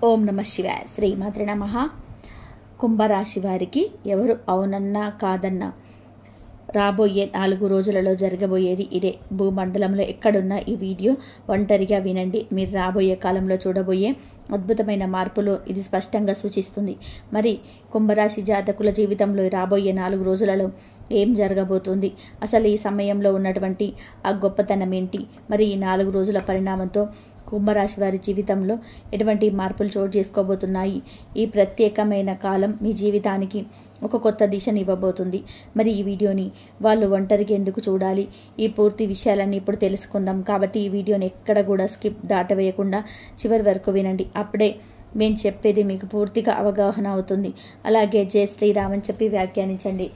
ఓం నమ శివాయ. శ్రీమాత్రే నమః. కుంభరాశి వారికి ఎవరు అవునన్నా కాదన్నా రాబోయే 4 రోజులలో జరగబోయేది ఇదే. భూమండలంలో ఎక్కడున్నా ఈ వీడియో ఒంటరిగా వినండి. మీరు రాబోయే కాలంలో చూడబోయే అద్భుతమైన మార్పులు ఇది స్పష్టంగా సూచిస్తుంది. మరి కుంభరాశి జాతకుల జీవితంలో రాబోయే 4 రోజులలో ఏం జరగబోతుంది, అసలు ఈ సమయంలో ఉన్నటువంటి ఆ గొప్పతనం ఏంటి, మరి ఈ 4 రోజుల పరిణామంతో కుంభరాశి వారి జీవితంలో ఎటువంటి మార్పులు చోటు చేసుకోబోతున్నాయి. ఈ ప్రత్యేకమైన కాలం మీ జీవితానికి ఒక కొత్త దిశని ఇవ్వబోతుంది. మరి ఈ వీడియోని వాళ్ళు ఒంటరిగా ఎందుకు చూడాలి, ఈ పూర్తి విషయాలన్నీ ఇప్పుడు తెలుసుకుందాం. కాబట్టి ఈ వీడియోని ఎక్కడ కూడా స్కిప్ దాటవేయకుండా చివరి వరకు వినండి. అప్పుడే మేము చెప్పేది మీకు పూర్తిగా అవగాహన అవుతుంది. అలాగే జై శ్రీరామ్ అని చెప్పి వ్యాఖ్యానించండి.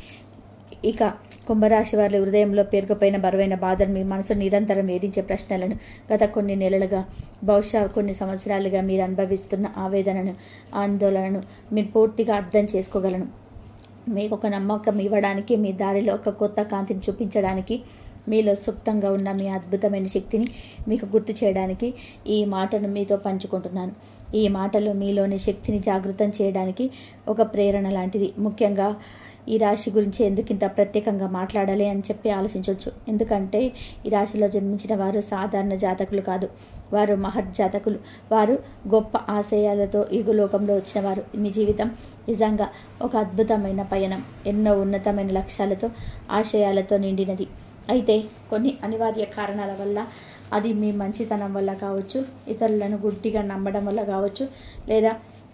ఇక కుంభరాశి వారి హృదయంలో పేరుకుపోయిన బరువైన బాధలు, మీ మనసు నిరంతరం వేధించే ప్రశ్నలను, గత కొన్ని నెలలుగా బహుశా కొన్ని సంవత్సరాలుగా మీరు అనుభవిస్తున్న ఆవేదనను, ఆందోళనను మీరు పూర్తిగా అర్థం చేసుకోగలను. మీకు ఒక నమ్మకం ఇవ్వడానికి, మీ దారిలో ఒక కొత్త కాంతిని చూపించడానికి, మీలో సుప్తంగా ఉన్న మీ అద్భుతమైన శక్తిని మీకు గుర్తు చేయడానికి ఈ మాటను మీతో పంచుకుంటున్నాను. ఈ మాటలు మీలోని శక్తిని జాగృతం చేయడానికి ఒక ప్రేరణ లాంటిది. ముఖ్యంగా ఈ రాశి గురించి ఎందుకు ఇంత ప్రత్యేకంగా మాట్లాడాలి అని చెప్పి ఆలోచించవచ్చు. ఎందుకంటే ఈ రాశిలో జన్మించిన వారు సాధారణ జాతకులు కాదు, వారు మహర్జాతకులు. వారు గొప్ప ఆశయాలతో ఈ లోకంలో వచ్చిన వారు. మీ జీవితం నిజంగా ఒక అద్భుతమైన పయనం, ఎన్నో ఉన్నతమైన లక్ష్యాలతో, ఆశయాలతో నిండినది. అయితే కొన్ని అనివార్య కారణాల వల్ల, అది మీ మంచితనం వల్ల కావచ్చు, ఇతరులను గుడ్డిగా నమ్మడం వల్ల కావచ్చు, లేదా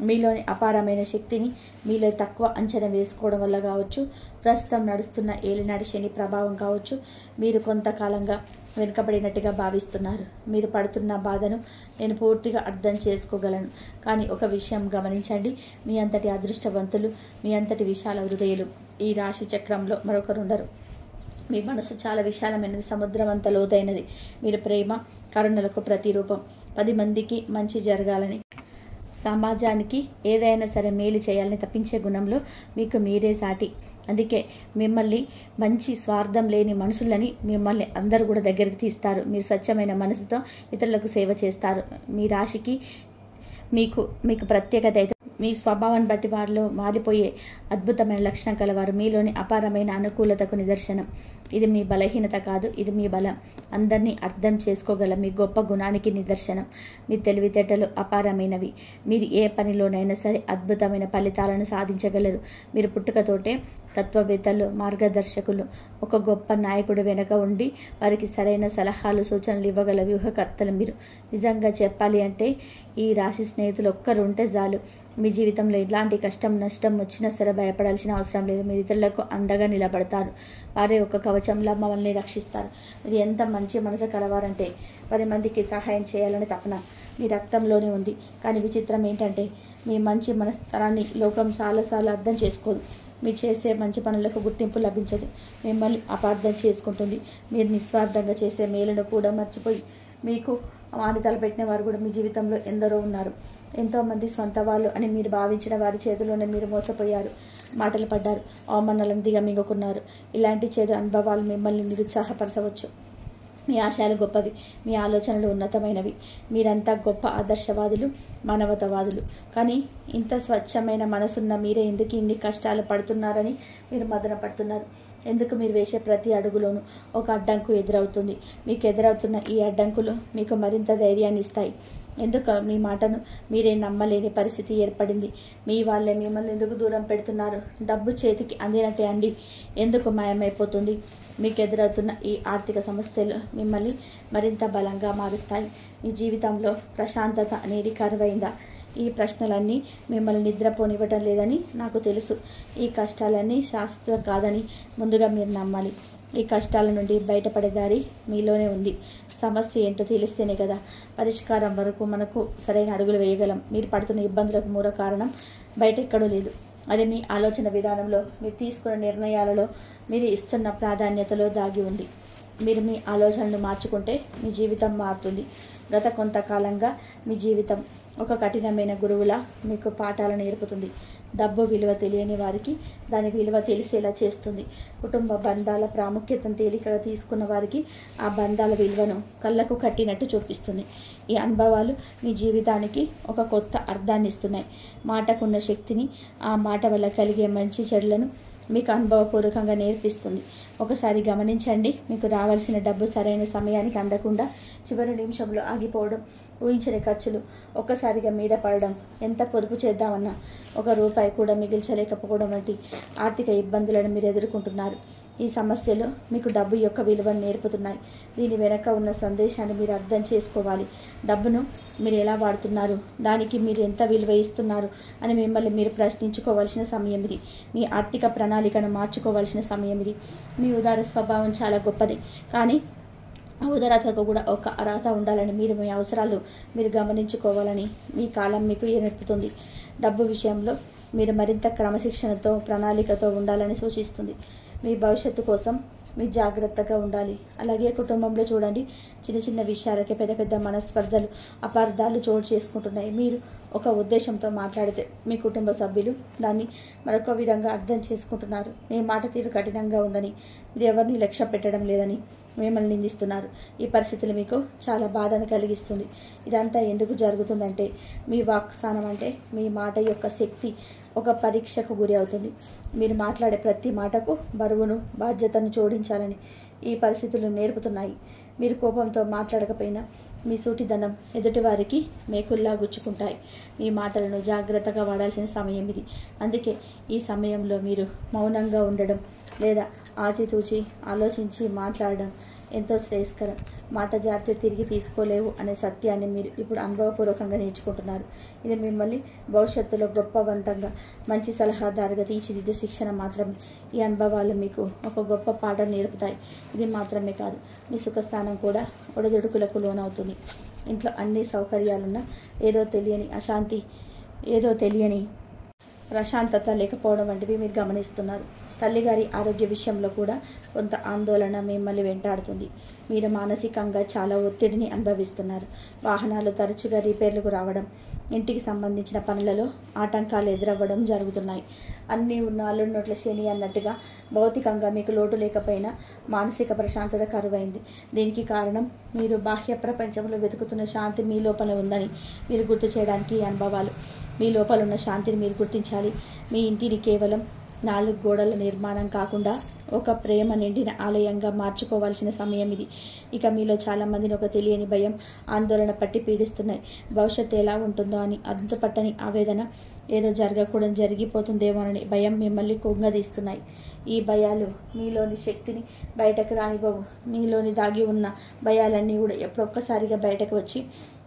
మీలోని అపారమైన శక్తిని మీలో తక్కువ అంచనా వేసుకోవడం వల్ల కావచ్చు, ప్రస్తుతం నడుస్తున్న ఏలినాటి శని ప్రభావం కావచ్చు, మీరు కొంతకాలంగా వెనుకబడినట్టుగా భావిస్తున్నారు. మీరు పడుతున్న బాధను నేను పూర్తిగా అర్థం చేసుకోగలను. కానీ ఒక విషయం గమనించండి, మీ అంతటి అదృష్టవంతులు, మీ అంతటి విశాల హృదయులు ఈ రాశి చక్రంలో మరొకరుండరు. మీ మనసు చాలా విశాలమైనది, సముద్రం అంత లోతైనది. మీరు ప్రేమ, కరుణలకు ప్రతిరూపం. 10 మందికి మంచి జరగాలని, సమాజానికి ఏదైనా సరే మేలు చేయాలని తప్పించే గుణంలో మీకు మీరే సాటి. అందుకే మిమ్మల్ని మంచి స్వార్థం లేని మనుషులని మిమ్మల్ని అందరూ కూడా దగ్గరికి తీస్తారు. మీరు స్వచ్ఛమైన మనసుతో ఇతరులకు సేవ చేస్తారు. మీ రాశికి మీకు ప్రత్యేకత అయితే మీ స్వభావాన్ని బట్టి వారిలో మారిపోయే అద్భుతమైన లక్షణం కలవారు. మీలోని అపారమైన అనుకూలతకు నిదర్శనం. ఇది మీ బలహీనత కాదు, ఇది మీ బలం. అందరినీ అర్థం చేసుకోగల మీ గొప్ప గుణానికి నిదర్శనం. మీ తెలివితేటలు అపారమైనవి. మీరు ఏ పనిలోనైనా సరే అద్భుతమైన ఫలితాలను సాధించగలరు. మీరు పుట్టుకతోటే తత్వవేత్తలు, మార్గదర్శకులు. ఒక గొప్ప నాయకుడు వెనక ఉండి వారికి సరైన సలహాలు, సూచనలు ఇవ్వగల వ్యూహకర్తలు మీరు. నిజంగా చెప్పాలి అంటే ఈ రాశి స్నేహితులు ఒక్కరు ఉంటే చాలు. మీ జీవితంలో ఎలాంటి కష్టం, నష్టం వచ్చినా సరే భయపడాల్సిన అవసరం లేదు. మీరు ఇతరులకు అండగా నిలబడతారు. వారే ఒక కవచంలా మమ్మల్ని రక్షిస్తారు. మీరు ఎంత మంచి మనసు కలవారంటే 10 మందికి సహాయం చేయాలని తపన మీ రక్తంలోనే ఉంది. కానీ విచిత్రం ఏంటంటే మీ మంచి మనస్తనాన్ని లోకం చాలాసార్లు అర్థం చేసుకోదు. మీరు చేసే మంచి పనులకు గుర్తింపు లభించదు. మిమ్మల్ని అపార్థం చేసుకుంటుంది. మీరు నిస్వార్థంగా చేసే మేలును కూడా మర్చిపోయి మీకు మానితలు పెట్టిన వారు కూడా మీ జీవితంలో ఎందరో ఉన్నారు. ఎంతోమంది సొంత వాళ్ళు అని మీరు భావించిన వారి చేతిలోనే మీరు మోసపోయారు, మాటలు పడ్డారు, అవమానాలను దిగమింగుకున్నారు. ఇలాంటి చేదు అనుభవాలు మిమ్మల్ని నిరుత్సాహపరచవచ్చు. మీ ఆశయాలు గొప్పవి, మీ ఆలోచనలు ఉన్నతమైనవి. మీరంతా గొప్ప ఆదర్శవాదులు, మానవతావాదులు. కానీ ఇంత స్వచ్ఛమైన మనసున్న మీరే ఎందుకు ఇన్ని కష్టాలు పడుతున్నారని మీరు మదన పడుతున్నారు. ఎందుకు మీరు వేసే ప్రతి అడుగులోనూ ఒక అడ్డంకు ఎదురవుతుంది. మీకు ఎదురవుతున్న ఈ అడ్డంకులు మీకు మరింత ధైర్యాన్ని ఇస్తాయి. ఎందుకు మీ మాటను మీరే నమ్మలేని పరిస్థితి ఏర్పడింది. మీ వాళ్ళే మిమ్మల్ని ఎందుకు దూరం పెడుతున్నారు. డబ్బు చేతికి అందినట్టే అండి ఎందుకు మాయమైపోతుంది. మీకు ఎదురవుతున్న ఈ ఆర్థిక సమస్యలు మిమ్మల్ని మరింత బలంగా మారుస్తాయి. మీ జీవితంలో ప్రశాంతత అనేది కరువైందా? ఈ ప్రశ్నలన్నీ మిమ్మల్ని నిద్రపోనివ్వటం లేదని నాకు తెలుసు. ఈ కష్టాలన్నీ శాశ్వతం కాదని ముందుగా మీరు నమ్మాలి. ఈ కష్టాల నుండి బయటపడే దారి మీలోనే ఉంది. సమస్య ఏంటో తెలిస్తేనే కదా పరిష్కారం వరకు మనకు సరైన అడుగులు వేయగలం. మీరు పడుతున్న ఇబ్బందులకు మూల కారణం బయట ఎక్కడో లేదు, అది మీ ఆలోచన విధానంలో, మీరు తీసుకున్న నిర్ణయాలలో, మీరు ఇస్తున్న ప్రాధాన్యతలో దాగి ఉంది. మీరు మీ ఆలోచనలు మార్చుకుంటే మీ జీవితం మారుతుంది. గత కొంతకాలంగా మీ జీవితం ఒక కఠినమైన గురువులా మీకు పాఠాలు నేర్పుతుంది. డబ్బు విలువ తెలియని వారికి దాని విలువ తెలిసేలా చేస్తుంది. కుటుంబ బంధాల ప్రాముఖ్యతను తేలికగా తీసుకున్న వారికి ఆ బంధాల విలువను కళ్ళకు కట్టినట్టు చూపిస్తుంది. ఈ అనుభవాలు మీ జీవితానికి ఒక కొత్త అర్థాన్ని ఇస్తున్నాయి. మాటకున్న శక్తిని, ఆ మాట వల్ల కలిగే మంచి చెడులను మీకు అనుభవపూర్వకంగా నేర్పిస్తుంది. ఒకసారి గమనించండి, మీకు రావాల్సిన డబ్బు సరైన సమయానికి అందకుండా చివరి నిమిషంలో ఆగిపోవడం, ఊహించని ఖర్చులు ఒక్కసారిగా మీద పడడం, ఎంత పొదుపు చేద్దామన్నా ₹1 కూడా మిగిల్చలేకపోవడం వంటి ఆర్థిక ఇబ్బందులను మీరు ఎదుర్కొంటున్నారు. ఈ సమస్యలు మీకు డబ్బు యొక్క విలువను నేర్పుతున్నాయి. దీని వెనక ఉన్న సందేశాన్ని మీరు అర్థం చేసుకోవాలి. డబ్బును మీరు ఎలా వాడుతున్నారు, దానికి మీరు ఎంత విలువ ఇస్తున్నారు అని మిమ్మల్ని మీరు ప్రశ్నించుకోవాల్సిన సమయం ఇది. మీ ఆర్థిక ప్రణాళికను మార్చుకోవాల్సిన సమయం ఇది. మీ ఉదార స్వభావం చాలా గొప్పది, కానీ ఆ ఉదారతకు కూడా ఒక అర్హత ఉండాలని, మీ అవసరాలు మీరు గమనించుకోవాలని మీ కాలం మీకు నేర్పుతుంది. డబ్బు విషయంలో మీరు మరింత క్రమశిక్షణతో, ప్రణాళికతో ఉండాలని సూచిస్తుంది. మీ భవిష్యత్తు కోసం మీరు జాగ్రత్తగా ఉండాలి. అలాగే కుటుంబంలో చూడండి, చిన్న చిన్న విషయాలకే పెద్ద పెద్ద మనస్పర్ధలు, అపార్థాలు చోటు చేసుకుంటున్నాయి. మీరు ఒక ఉద్దేశంతో మాట్లాడితే మీ కుటుంబ సభ్యులు దాన్ని మరొక విధంగా అర్థం చేసుకుంటున్నారు. మీ మాట తీరు కఠినంగా ఉందని, మీరు ఎవరిని లక్ష్య పెట్టడం లేదని మిమ్మల్ని నిందిస్తున్నారు. ఈ పరిస్థితులు మీకు చాలా బాధను కలిగిస్తుంది. ఇదంతా ఎందుకు జరుగుతుందంటే, మీ వాక్స్థానం అంటే మీ మాట యొక్క శక్తి ఒక పరీక్షకు గురి అవుతుంది. మీరు మాట్లాడే ప్రతి మాటకు బరువును, బాధ్యతను జోడించాలని ఈ పరిస్థితులు నేర్పుతున్నాయి. మీరు కోపంతో మాట్లాడకపోయినా మీ సూటిదనం ఎదుటివారికి మేకుల్లా గుచ్చుకుంటాయి. మీ మాటలను జాగ్రత్తగా వాడాల్సిన సమయం ఇది. అందుకే ఈ సమయంలో మీరు మౌనంగా ఉండడం లేదా ఆచితూచి ఆలోచించి మాట్లాడడం ఎంతో శ్రేయస్కరం. మాట జారితే తిరిగి తీసుకోలేవు అనే సత్యాన్ని మీరు ఇప్పుడు అనుభవపూర్వకంగా నేర్చుకుంటున్నారు. ఇది మిమ్మల్ని భవిష్యత్తులో గొప్పవంతంగా, మంచి సలహాదారుగా తీర్చిదిద్దే శిక్షణ మాత్రమే. ఈ అనుభవాలు మీకు ఒక గొప్ప పాఠం నేర్పుతాయి. ఇది మాత్రమే కాదు, మీ సుఖస్థానం కూడా ఒడిదుడుకులకు లోనవుతుంది. ఇంట్లో అన్ని సౌకర్యాలున్నా ఏదో తెలియని ప్రశాంతత లేకపోవడం వంటివి మీరు గమనిస్తున్నారు. తల్లిగారి ఆరోగ్య విషయంలో కూడా కొంత ఆందోళన మిమ్మల్ని వెంటాడుతుంది. మీరు మానసికంగా చాలా ఒత్తిడిని అనుభవిస్తున్నారు. వాహనాలు తరచుగా రిపేర్లకు రావడం, ఇంటికి సంబంధించిన పనులలో ఆటంకాలు ఎదురవ్వడం జరుగుతున్నాయి. అన్నీ ఉన్న అల్లున్నట్ల శని అన్నట్టుగా భౌతికంగా మీకు లోటు లేకపోయినా మానసిక ప్రశాంతత కరువైంది. దీనికి కారణం మీరు బాహ్య ప్రపంచంలో వెతుకుతున్న శాంతి మీ లోపల ఉందని మీరు గుర్తు చేయడానికి ఈ అనుభవాలు. మీ లోపల ఉన్న శాంతిని మీరు గుర్తించాలి. మీ ఇంటిని కేవలం 4 గోడల నిర్మాణం కాకుండా ఒక ప్రేమ నిండిన ఆలయంగా మార్చుకోవాల్సిన సమయం ఇది. ఇక మీలో చాలామందిని ఒక తెలియని భయం, ఆందోళన పట్టి పీడిస్తున్నాయి. భవిష్యత్తు ఎలా ఉంటుందో అని అంతుపట్టని ఆవేదన, ఏదో జరగకూడదు జరిగిపోతుందేమోనని భయం మిమ్మల్ని కుంగదీస్తున్నాయి. ఈ భయాలు మీలోని శక్తిని బయటకు రానివ్వవు. మీలోని దాగి ఉన్న భయాలన్నీ కూడా ఎప్పుడొక్కసారిగా బయటకు వచ్చి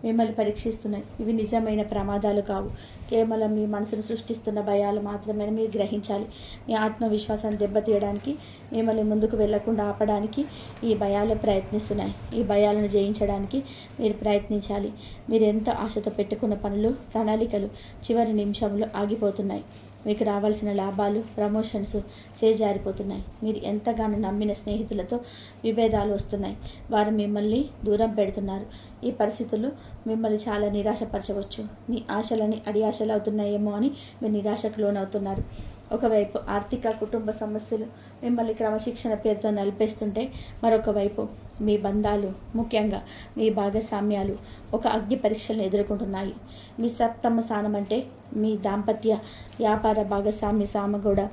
మిమ్మల్ని పరీక్షిస్తున్నాయి. ఇవి నిజమైన ప్రమాదాలు కావు, కేవలం మీ మనసును సృష్టిస్తున్న భయాలు మాత్రమే మీరు గ్రహించాలి. మీ ఆత్మవిశ్వాసాన్ని దెబ్బతీయడానికి, మిమ్మల్ని ముందుకు వెళ్లకుండా ఆపడానికి ఈ భయాలు ప్రయత్నిస్తున్నాయి. ఈ భయాలను జయించడానికి మీరు ప్రయత్నించాలి. మీరు ఎంత ఆశతో పెట్టుకున్న పనులు, ప్రణాళికలు చివరి నిమిషంలో ఆగిపోతున్నాయి. మీకు రావాల్సిన లాభాలు, ప్రమోషన్స్ చేజారిపోతున్నాయి. మీరు ఎంతగానో నమ్మిన స్నేహితులతో విభేదాలు వస్తున్నాయి. వారు మిమ్మల్ని దూరం పెడుతున్నారు. ఈ పరిస్థితులు మిమ్మల్ని చాలా నిరాశపరచవచ్చు. మీ ఆశలని అడియాశలు అవుతున్నాయేమో అని మీరు నిరాశకు లోనవుతున్నారు. ఒకవైపు ఆర్థిక, కుటుంబ సమస్యలు మిమ్మల్ని క్రమశిక్షణ పేరుతో నలిపేస్తుంటే, మరొక వైపు మీ బంధాలు, ముఖ్యంగా మీ భాగస్వామ్యాలు ఒక అగ్ని పరీక్షలను ఎదుర్కొంటున్నాయి. మీ సప్తమ స్థానం అంటే మీ దాంపత్య, వ్యాపార భాగస్వామ్య కూడా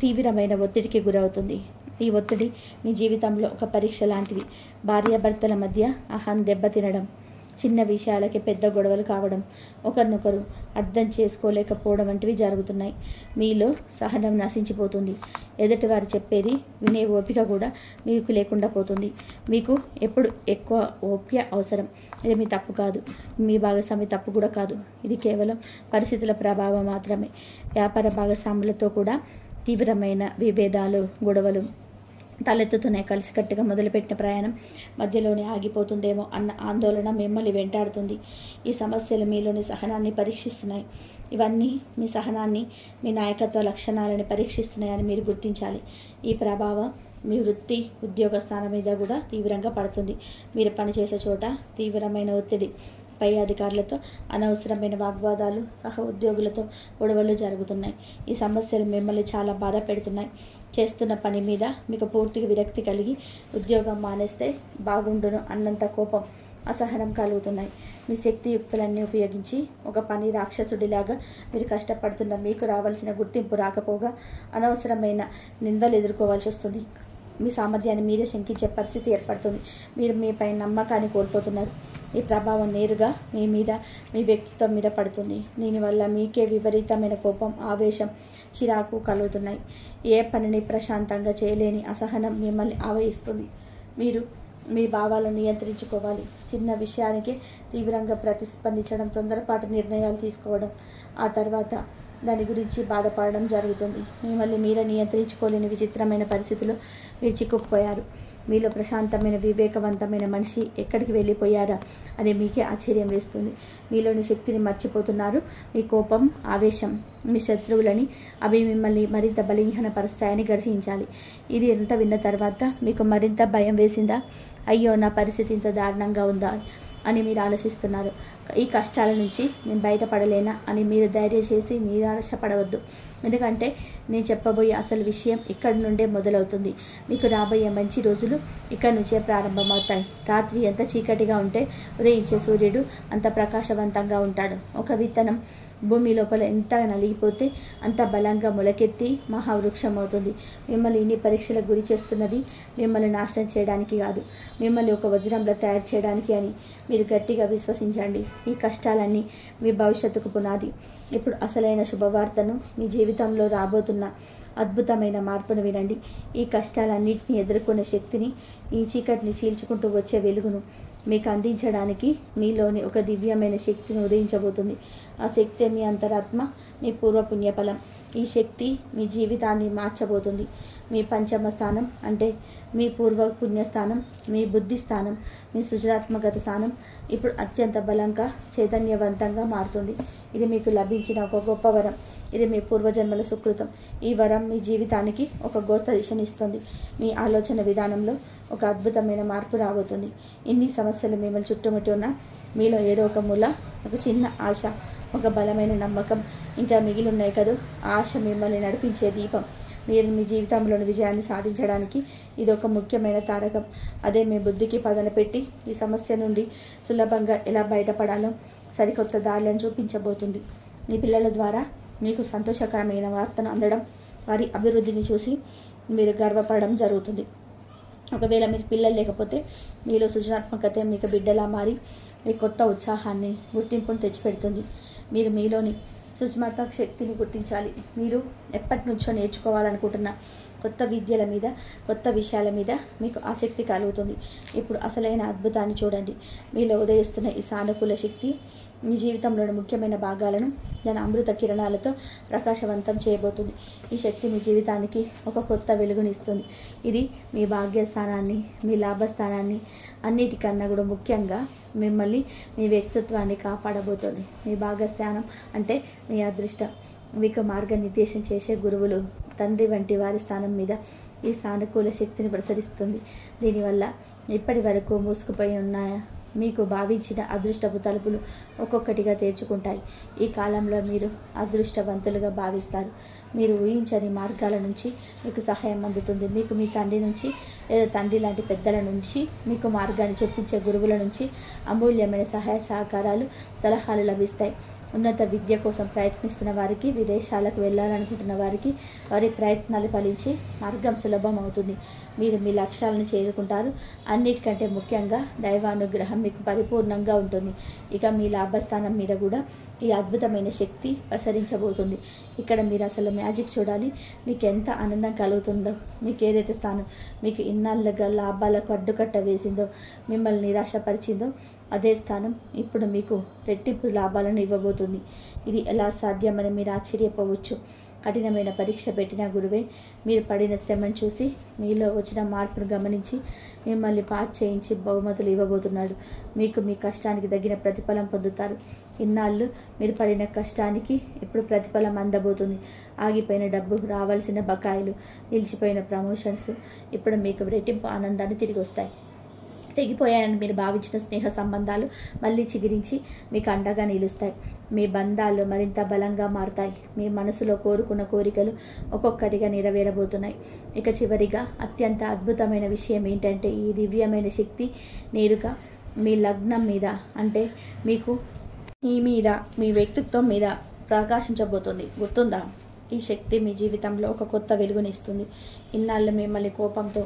తీవ్రమైన ఒత్తిడికి గురవుతుంది. ఈ ఒత్తిడి మీ జీవితంలో ఒక పరీక్ష లాంటిది. భార్యాభర్తల మధ్య అహం దెబ్బతినడం, చిన్న విషయాలకి పెద్ద గొడవలు కావడం, ఒకరినొకరు అర్థం చేసుకోలేకపోవడం వంటివి జరుగుతున్నాయి. మీలో సహనం నశించిపోతుంది. ఎదుటివారు చెప్పేది వినే ఓపిక కూడా మీకు లేకుండా పోతుంది. మీకు ఎప్పుడు ఎక్కువ ఓపిక అవసరం. ఇది మీ తప్పు కాదు, మీ భాగస్వామి తప్పు కూడా కాదు. ఇది కేవలం పరిస్థితుల ప్రభావం మాత్రమే. వ్యాపార భాగస్వాములతో కూడా తీవ్రమైన విభేదాలు, గొడవలు తలెత్తుతున్నాయి. కలిసికట్టుగా మొదలుపెట్టిన ప్రయాణం మధ్యలోనే ఆగిపోతుందేమో అన్న ఆందోళన మిమ్మల్ని వెంటాడుతుంది. ఈ సమస్యలు మీలోని సహనాన్ని పరీక్షిస్తున్నాయి. ఇవన్నీ మీ సహనాన్ని, మీ నాయకత్వ లక్షణాలను పరీక్షిస్తున్నాయని మీరు గుర్తించాలి. ఈ ప్రభావం మీ వృత్తి, ఉద్యోగ స్థానం మీద కూడా తీవ్రంగా పడుతుంది. మీరు పనిచేసే చోట తీవ్రమైన ఒత్తిడి, పై అధికారులతో అనవసరమైన వాగ్వాదాలు, సహ ఉద్యోగులతో గొడవలు జరుగుతున్నాయి. ఈ సమస్యలు మిమ్మల్ని చాలా బాధ పెడుతున్నాయి. చేస్తున్న పని మీద మీకు పూర్తిగా విరక్తి కలిగి ఉద్యోగం మానేస్తే బాగుండును అన్నంత కోపం, అసహనం కలుగుతున్నాయి. మీ శక్తియుక్తులన్నీ ఉపయోగించి ఒక పని రాక్షసుడిలాగా మీరు కష్టపడుతున్న మీకు రావాల్సిన గుర్తింపు రాకపోగా అనవసరమైన నిందలు ఎదుర్కోవాల్సి వస్తుంది. మీ సామర్థ్యాన్ని మీరే శంకించే పరిస్థితి ఏర్పడుతుంది. మీరు మీపై నమ్మకాన్ని కోల్పోతున్నారు. ఈ ప్రభావం నేరుగా మీ మీద, మీ వ్యక్తిత్వం మీద పడుతుంది. దీనివల్ల మీకే విపరీతమైన కోపం, ఆవేశం, చిరాకు కలుగుతున్నాయి. ఏ పనిని ప్రశాంతంగా చేయలేని అసహనం మిమ్మల్ని ఆవహిస్తుంది. మీరు మీ భావాలను నియంత్రించుకోవాలి. చిన్న విషయానికి తీవ్రంగా ప్రతిస్పందించడం, తొందరపాటు నిర్ణయాలు తీసుకోవడం, ఆ తర్వాత దాని గురించి బాధపడడం జరుగుతుంది. మిమ్మల్ని మీరే నియంత్రించుకోలేని విచిత్రమైన పరిస్థితులు మీరు చిక్కుకుపోయారు. మీలో ప్రశాంతమైన, వివేకవంతమైన మనిషి ఎక్కడికి వెళ్ళిపోయారా అని మీకే ఆశ్చర్యం వేస్తుంది. మీలోని శక్తిని మర్చిపోతున్నారు. మీ కోపం, ఆవేశం మీ శత్రువులని, అవి మిమ్మల్ని మరింత బలహీనపరుస్తాయని గ్రహించాలి. ఇది ఎంత విన్న తర్వాత మీకు మరింత భయం వేసిందా? అయ్యో, నా పరిస్థితి ఇంత దారుణంగా ఉందా అని మీరు ఆలోచిస్తున్నారు. ఈ కష్టాల నుంచి నేను బయటపడలేనా అని మీరు ధైర్యం చేసి నిరాశపడవద్దు. ఎందుకంటే నేను చెప్పబోయే అసలు విషయం ఇక్కడి నుండే మొదలవుతుంది. మీకు రాబోయే మంచి రోజులు ఇక్కడి నుంచే ప్రారంభమవుతాయి. రాత్రి ఎంత చీకటిగా ఉంటే ఉదయించే సూర్యుడు అంత ప్రకాశవంతంగా ఉంటాడు. ఒక విత్తనం భూమి లోపల ఎంత నలిగిపోతే అంత బలంగా మొలకెత్తి మహావృక్షం అవుతుంది. మిమ్మల్ని ఇన్ని పరీక్షలకు గురి చేస్తున్నది మిమ్మల్ని నాశనం చేయడానికి కాదు, మిమ్మల్ని ఒక వజ్రంలో తయారు చేయడానికి అని మీరు గట్టిగా విశ్వసించండి. ఈ కష్టాలన్నీ మీ భవిష్యత్తుకు పునాది. ఇప్పుడు అసలైన శుభవార్తను, మీ జీవితంలో రాబోతున్న అద్భుతమైన మార్పును వినండి. ఈ కష్టాలన్నింటినీ ఎదుర్కొనే శక్తిని, ఈ చీకటిని చీల్చుకుంటూ వచ్చే వెలుగును మీకు అందించడానికి మీలోని ఒక దివ్యమైన శక్తిని ఉదయించబోతుంది. ఆ శక్తి మీ అంతరాత్మ, మీ పూర్వపుణ్యఫలం. ఈ శక్తి మీ జీవితాన్ని మార్చబోతుంది. మీ పంచమ స్థానం అంటే మీ పూర్వ పుణ్యస్థానం, మీ బుద్ధి స్థానం, మీ సృజనాత్మకత స్థానం ఇప్పుడు అత్యంత బలంగా, చైతన్యవంతంగా మారుతుంది. ఇది మీకు లభించిన ఒక గొప్ప వరం. ఇది మీ పూర్వజన్మల సుకృతం. ఈ వరం మీ జీవితానికి ఒక కొత్త దిశనిస్తుంది. మీ ఆలోచన విధానంలో ఒక అద్భుతమైన మార్పు రాబోతుంది. ఇన్ని సమస్యలు మిమ్మల్ని చుట్టుముట్టి ఉన్న మీలో ఏదో ఒక మూల ఒక చిన్న ఆశ, ఒక బలమైన నమ్మకం ఇంకా మిగిలి ఉన్నాయి కదా. ఆశ మిమ్మల్ని నడిపించే దీపం. మీరు మీ జీవితంలోని విజయాన్ని సాధించడానికి ఇది ఒక ముఖ్యమైన తారకం. అదే మీ బుద్ధికి పదన పెట్టి ఈ సమస్య నుండి సులభంగా ఎలా బయటపడాలో సరికొత్త దారులను చూపించబోతుంది. మీ పిల్లల ద్వారా మీకు సంతోషకరమైన వార్తను అందడం, వారి అభివృద్ధిని చూసి మీరు గర్వపడడం జరుగుతుంది. ఒకవేళ మీరు పిల్లలు లేకపోతే మీలో సృజనాత్మకత మీకు బిడ్డలా మారి మీ కొత్త ఉత్సాహాన్ని, గుర్తింపును తెచ్చిపెడుతుంది. మీరు మీలోని సృజనాత్మక శక్తిని గుర్తించాలి. మీరు ఎప్పటి నుంచో నేర్చుకోవాలనుకుంటున్న కొత్త విద్యల మీద, కొత్త విషయాల మీద మీకు ఆసక్తి కలుగుతుంది. ఇప్పుడు అసలైన అద్భుతాన్ని చూడండి. మీలో ఉదయిస్తున్న ఈ సానుకూల శక్తి మీ జీవితంలోని ముఖ్యమైన భాగాలను దాని అమృత కిరణాలతో ప్రకాశవంతం చేయబోతుంది. ఈ శక్తి మీ జీవితానికి ఒక కొత్త వెలుగునిస్తుంది. ఇది మీ భాగ్యస్థానాన్ని, మీ లాభస్థానాన్ని, అన్నిటికన్నా కూడా ముఖ్యంగా మిమ్మల్ని, మీ వ్యక్తిత్వాన్ని కాపాడబోతుంది. మీ భాగ్యస్థానం అంటే మీ అదృష్టం. మీకు మార్గనిర్దేశం చేసే గురువులు, తండ్రి వంటి వారి స్థానం మీద ఈ సానుకూల శక్తిని ప్రసరిస్తుంది. దీనివల్ల ఇప్పటి వరకు మూసుకుపోయి ఉన్నాయా మీకు భావించిన అదృష్టపు తలుపులు ఒక్కొక్కటిగా తెరుచుకుంటాయి. ఈ కాలంలో మీరు అదృష్టవంతులుగా భావిస్తారు. మీరు ఊహించని మార్గాల నుంచి మీకు సహాయం అందుతుంది. మీకు మీ తండ్రి నుంచి లేదా తండ్రి లాంటి పెద్దల నుంచి, మీకు మార్గాన్ని చెప్పించే గురువుల నుంచి అమూల్యమైన సహాయ సహకారాలు, సలహాలు లభిస్తాయి. ఉన్నత విద్య కోసం ప్రయత్నిస్తున్న వారికి, విదేశాలకు వెళ్ళాలనుకుంటున్న వారికి వారి ప్రయత్నాలు ఫలించి మార్గం సులభం అవుతుంది. మీరు మీ లక్ష్యాలను చేరుకుంటారు. అన్నిటికంటే ముఖ్యంగా దైవానుగ్రహం మీకు పరిపూర్ణంగా ఉంటుంది. ఇక మీ లాభస్థానం మీద కూడా ఈ అద్భుతమైన శక్తి ప్రసరించబోతుంది. ఇక్కడ మీరు అసలు మ్యాజిక్ చూడాలి. మీకు ఎంత ఆనందం కలుగుతుందో, మీకు ఏదైతే స్థానం మీకు ఇన్నాళ్ళుగా లాభాలకు అడ్డుకట్ట వేసిందో, మిమ్మల్ని నిరాశపరిచిందో అదే స్థానం ఇప్పుడు మీకు రెట్టింపు లాభాలను ఇవ్వబోతుంది. ఇది ఎలా సాధ్యమని మీరు ఆశ్చర్యపోవచ్చు. కఠినమైన పరీక్ష పెట్టిన గురువే మీరు పడిన శ్రమను చూసి, మీలో వచ్చిన మార్పును గమనించి మిమ్మల్ని పాస్ చేయించి బహుమతులు ఇవ్వబోతున్నాడు. మీకు మీ కష్టానికి తగిన ప్రతిఫలం పొందుతారు. ఇన్నాళ్ళు మీరు పడిన కష్టానికి ఇప్పుడు ప్రతిఫలం అందబోతుంది. ఆగిపోయిన డబ్బు, రావాల్సిన బకాయిలు, నిలిచిపోయిన ప్రమోషన్స్ ఇప్పుడు మీకు రెట్టింపు ఆనందాన్ని తిరిగి వస్తాయి. తెగిపోయాయని మీరు భావించిన స్నేహ సంబంధాలు మళ్ళీ చిగురించి మీకు అండగా నిలుస్తాయి. మీ బంధాలు మరింత బలంగా మారుతాయి. మీ మనసులో కోరుకున్న కోరికలు ఒక్కొక్కటిగా నెరవేరబోతున్నాయి. ఇక చివరిగా అత్యంత అద్భుతమైన విషయం ఏంటంటే ఈ దివ్యమైన శక్తి నేరుగా మీ లగ్నం మీద, అంటే మీకు మీ మీద, మీ వ్యక్తిత్వం మీద ప్రకాశించబోతుంది. గుర్తుందా? ఈ శక్తి మీ జీవితంలో ఒక కొత్త వెలుగునిస్తుంది. ఇన్నాళ్ళు మిమ్మల్ని కోపంతో,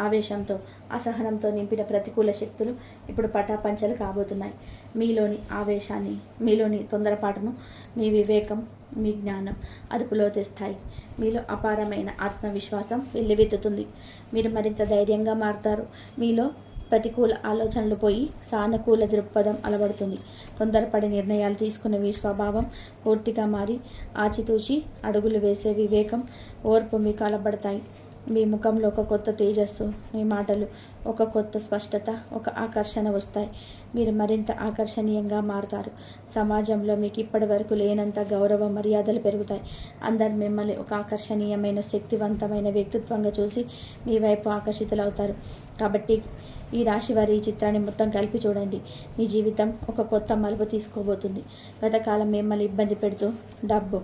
ఆవేశంతో, అసహనంతో నింపిన ప్రతికూల శక్తులు ఇప్పుడు పటాపంచలు కాబోతున్నాయి. మీలోని ఆవేశాన్ని, మీలోని తొందరపాటును మీ వివేకం, మీ జ్ఞానం అదుపులో తెస్తాయి. మీలో అపారమైన ఆత్మవిశ్వాసం వెల్లువెత్తుతుంది. మీరు మరింత ధైర్యంగా మారుతారు. మీలో ప్రతికూల ఆలోచనలు పోయి సానుకూల దృక్పథం అలవడుతుంది. తొందరపడి నిర్ణయాలు తీసుకునే మీ స్వభావం పూర్తిగా మారి ఆచితూచి అడుగులు వేసే వివేకం, ఓర్పు మీకు అలవడతాయి. మీ ముఖంలో ఒక కొత్త తేజస్సు, మీ మాటలు ఒక కొత్త స్పష్టత, ఒక ఆకర్షణ వస్తాయి. మీరు మరింత ఆకర్షణీయంగా మారుతారు. సమాజంలో మీకు ఇప్పటి వరకు లేనంత గౌరవ మర్యాదలు పెరుగుతాయి. అందరు మిమ్మల్ని ఒక ఆకర్షణీయమైన, శక్తివంతమైన వ్యక్తిత్వంగా చూసి మీ వైపు ఆకర్షితులవుతారు. కాబట్టి ఈ రాశి వారి ఈ చిత్రాన్ని మొత్తం కలిపి చూడండి. మీ జీవితం ఒక కొత్త మలుపు తీసుకోబోతుంది. గతకాలం మిమ్మల్ని ఇబ్బంది పెడుతూ డబ్బు,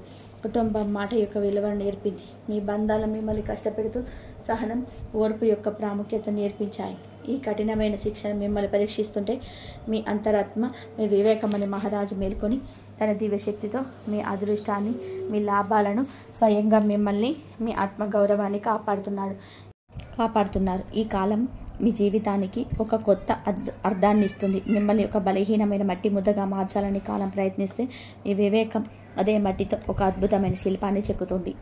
కుటుంబం మాట యొక్క విలువను నేర్పింది. మీ బంధాలు మిమ్మల్ని కష్టపెడుతూ సహనం, ఓర్పు యొక్క ప్రాముఖ్యత నేర్పించాయి. ఈ కఠినమైన శిక్షణ మిమ్మల్ని పరీక్షిస్తుంటే మీ అంతరాత్మ, మీ వివేకమని మహారాజు మేల్కొని తన దివ్యశక్తితో మీ అదృష్టాన్ని, మీ లాభాలను, స్వయంగా మిమ్మల్ని, మీ ఆత్మగౌరవాన్ని కాపాడుతున్నారు. ఈ కాలం మీ జీవితానికి ఒక కొత్త అర్థాన్ని ఇస్తుంది. మిమ్మల్ని ఒక బలహీనమైన మట్టి ముద్దగా మార్చాలని కాలం ప్రయత్నిస్తే మీ వివేకం అదే మట్టితో ఒక అద్భుతమైన శిల్పాన్ని చెక్కుతుంది.